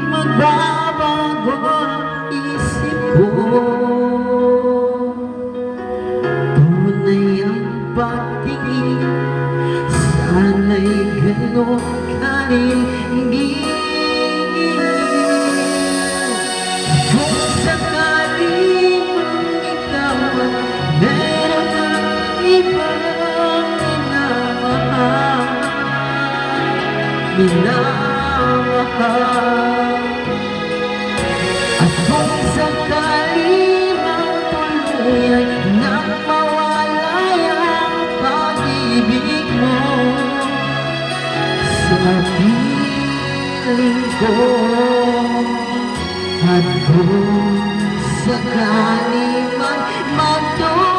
Magbabago ang isip ko, tunay ang pagtingin, sana'y gano'n ka rin hingin. Kung sakali mang ikaw meron ng ibang minamahal, at kung sakali mang tuluyan nang mawalay ang pag-ibig mo sa piling ko, at kung sakali mang magdusa,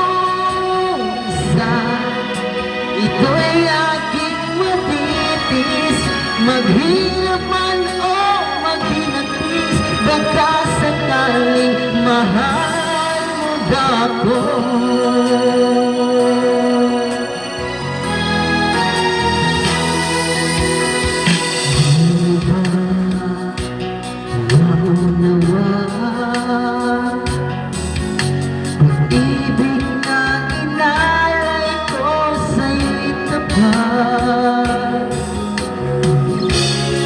ito'y aking matitis, maghirap man o maghinagpis, baka sakaling mahal mo ako. Naunawa pag-ibig na inalay ko sa'yo'y tapat,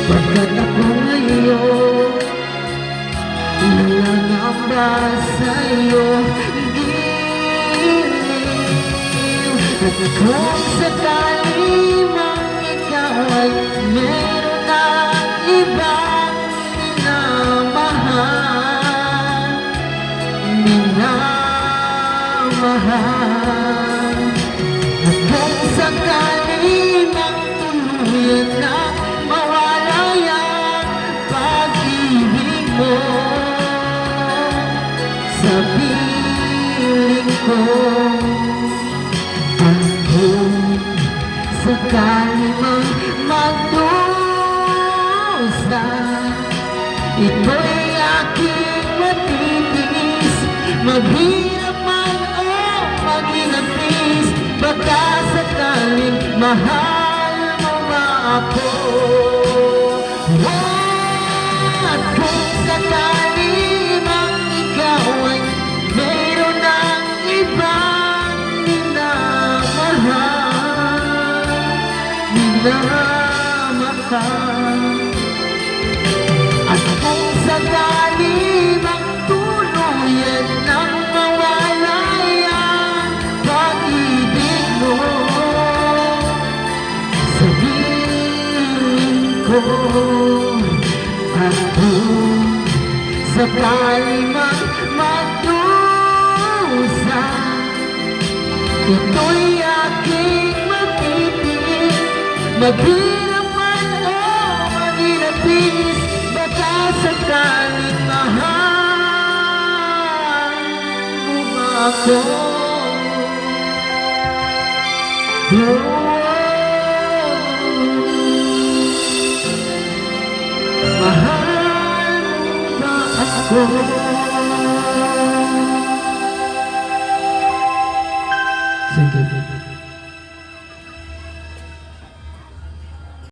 pagkat ako ngayon nangangamba sa'yo giliw. At kung sakali mang ikaw ay meron na ibang minamahal, at kung sakali mang tuluyan na mawalay ang pag-ibig mo sa piling ko, at kung sakali mang magdusa, ito'y aking matitis, maghirap man o maghinagpis, baka sakaling mahal mo ba ako. At kung sakali mang ikaw ay mayroon ng ibang minamahal, at kung sakali mang tuluyan nang mawalay ang pag-ibig mo sa piling ko, at kung sakali mang magdusa, ito'y aking matitis, maghirap man o maghinagpis, baka sakaling mahal mo ba ako. Mahal mo ba ako?